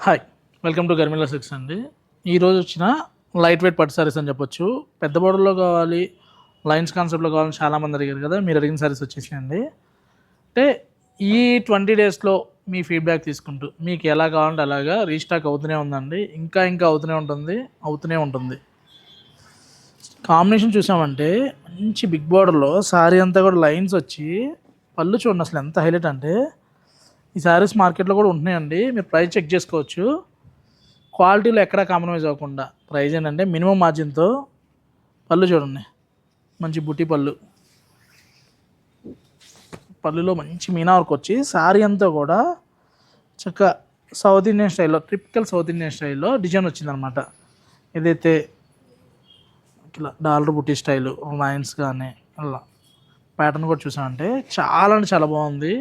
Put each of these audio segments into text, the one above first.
Hi, welcome to గర్మిలా six అండి. ఈరోజు వచ్చిన లైట్ వెయిట్ పట్టు సారీస్ అని చెప్పొచ్చు. పెద్ద బోర్డర్లో కావాలి, లైన్స్ కాన్సెప్ట్లో కావాలని చాలామంది అడిగారు కదా. మీరు అడిగిన సారీస్ వచ్చేసాయండి. అంటే ఈ 20 డేస్లో మీ ఫీడ్బ్యాక్ తీసుకుంటూ మీకు ఎలా కావాలంటే అలాగా రీస్టాక్ అవుతూనే ఉందండి. ఇంకా అవుతూనే ఉంటుంది. కాంబినేషన్ చూసామంటే మంచి బిగ్ బోర్డర్లో సారీ అంతా కూడా లైన్స్ వచ్చి పళ్ళు చూడండి అసలు ఎంత హైలైట్ అంటే. ఈ శారీస్ మార్కెట్లో కూడా ఉంటున్నాయండి, మీరు ప్రైస్ చెక్ చేసుకోవచ్చు. క్వాలిటీలో ఎక్కడా కాంప్రమైజ్ అవ్వకుండా ప్రైస్ ఏంటంటే మినిమం మార్జిన్తో. పళ్ళు చూడండి, మంచి బుట్టి పళ్ళులో మంచి మీనా వర్క్ వచ్చి శారీ అంతా కూడా చక్కగా సౌత్ ఇండియన్ స్టైల్లో, టిపికల్ సౌత్ ఇండియన్ స్టైల్లో డిజైన్ వచ్చిందనమాట. ఏదైతే ఇట్లా డాలర్ బుట్టి స్టైలు లైన్స్ కానీ అలా ప్యాటర్న్ కూడా చూసామంటే చాలా అంటే చాలా బాగుంది.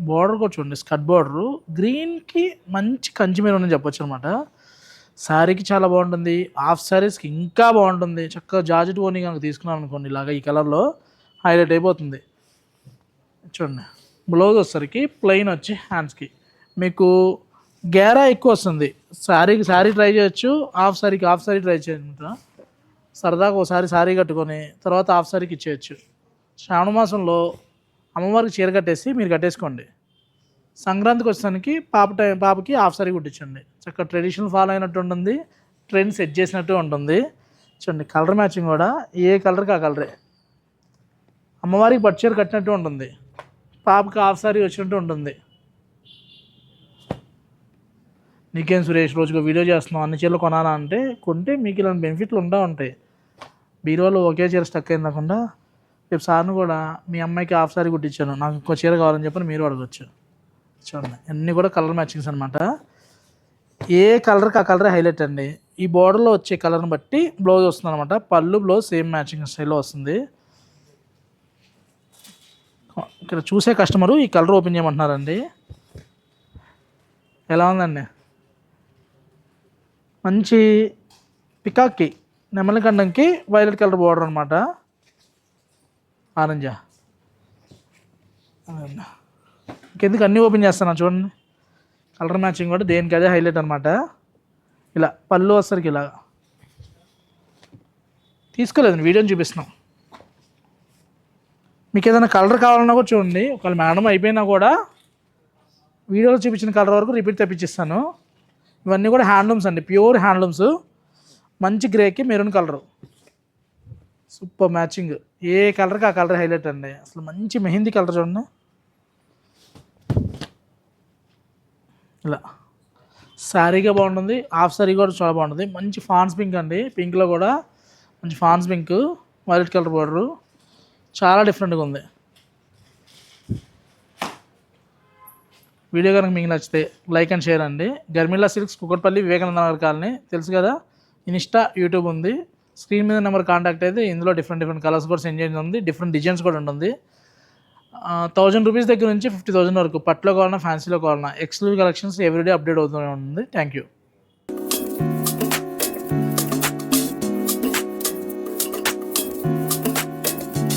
బార్డర్ కూడా చూడండి, స్కర్ట్ బార్డరు గ్రీన్కి మంచి కంచి మీద ఉందని చెప్పొచ్చు అనమాట. శారీకి చాలా బాగుంటుంది, హాఫ్ శారీస్కి ఇంకా బాగుంటుంది. చక్కగా జార్జెట్ ఓనీ కనుక తీసుకున్నాను అనుకోండి, ఇలాగ ఈ కలర్లో హైలైట్ అయిపోతుంది. చూడండి, బ్లౌజ్ వచ్చేసరికి ప్లెయిన్ వచ్చి హ్యాండ్స్కి మీకు గేరా ఎక్కువ వస్తుంది. శారీ ట్రై చేయొచ్చు, హాఫ్ శారీ ట్రై చేయమంట. సరదాగా ఒకసారి శారీ కట్టుకొని తర్వాత హాఫ్ శారీకి ఇచ్చేయచ్చు. శ్రావణ మాసంలో అమ్మవారికి చీర కట్టేసి మీరు కట్టేసుకోండి. సంక్రాంతికి వచ్చేసరికి పాపకి హాఫ్ సారీ కుట్టించండి. చక్కగా ట్రెడిషనల్ ఫాలో అయినట్టు ఉంటుంది, ట్రెండ్ సెట్ చేసినట్టు ఉంటుంది. చూడండి, కలర్ మ్యాచింగ్ కూడా ఏ కలర్కి ఆ కలరే. అమ్మవారికి పట్టు చీర కట్టినట్టు ఉంటుంది, పాపకి హాఫ్ సారీ వచ్చినట్టు ఉంటుంది. నీకేం సురేష్, రోజుగా వీడియో చేస్తున్నావు, అన్ని చీరలు కొనాలా అంటే కొంటే మీకు ఇలాంటి బెనిఫిట్లు ఉంటాయి. బీరువాలో ఒకే చీర స్టక్ అయిందకుండా రేపు సార్ను కూడా మీ అమ్మాయికి హాఫ్ సారీ కుట్టించాను, నాకు ఇంకో చీర కావాలని చెప్పని మీరు అడగచ్చు. చూడండి, అన్నీ కూడా కలర్ మ్యాచింగ్స్ అనమాట. ఏ కలర్కి ఆ కలరే హైలైట్ అండి. ఈ బోర్డర్లో వచ్చే కలర్ని బట్టి బ్లౌజ్ వస్తుంది అనమాట. పళ్ళు బ్లౌజ్ సేమ్ మ్యాచింగ్ స్టైల్లో వస్తుంది. ఇక్కడ చూసే కస్టమరు ఈ కలర్ ఓపెన్ చేయమంటున్నారండి. ఎలా ఉందండి, మంచి పికాక్కి నెమలికండంకి వైలెట్ కలర్ బోర్డర్ అనమాట. ఆరెంజా ఇంకెందుకు అన్నీ ఓపెన్ చేస్తాను చూడండి. కలర్ మ్యాచింగ్ కూడా దేనికి అదే హైలైట్ అనమాట. ఇలా పళ్ళు వస్తారు, ఇలా తీసుకోలేదండి, వీడియోని చూపిస్తున్నాం. మీకు ఏదైనా కలర్ కావాలన్నా కూడా చూడండి. ఒకవేళ మేడం అయిపోయినా కూడా వీడియోలో చూపించిన కలర్ వరకు రిపీట్ తెప్పించిస్తాను. ఇవన్నీ కూడా హ్యాండ్లూమ్స్ అండి, ప్యూర్ హ్యాండ్లూమ్స్. మంచి గ్రేకి మెరూన్ కలరు, సూపర్ మ్యాచింగ్. ఏ కలర్కి ఆ కలర్ హైలైట్ అండి. అసలు మంచి మెహందీ కలర్ చూడండి. ఇలా శారీగా బాగుంటుంది, హాఫ్ శారీ కూడా చాలా బాగుంటుంది. మంచి ఫాన్స్ పింక్ అండి, పింక్లో కూడా మంచి fans pink, violet colour border, చాలా డిఫరెంట్గా ఉంది. వీడియో కనుక మీకు నచ్చితే లైక్ అండ్ షేర్ అండి. గర్మిలా సిల్క్స్, కుకట్పల్లి, వివేకానంద నగర్ కాలనీ, తెలుసు కదా. ఇన్స్టా, యూట్యూబ్ ఉంది. స్క్రీన్ మీద నెంబర్ కాంటాక్ట్ అయితే ఇందులో డిఫరెంట్ కలర్స్ కూడా సెండ్ చేయడం ఉంది, డిఫరెంట్ డిజైన్స్ కూడా ఉంటుంది. 1000 రూపీస్ దగ్గర నుంచి 50,000 వరకు పట్లో కావాలన్నా, ఫ్యాన్సీలో కావాలన్నా ఎక్స్క్లూజివ్ కలెక్షన్స్ ఎవ్రీడే అప్డేట్ అవుతూనే ఉంటుంది. Thank you.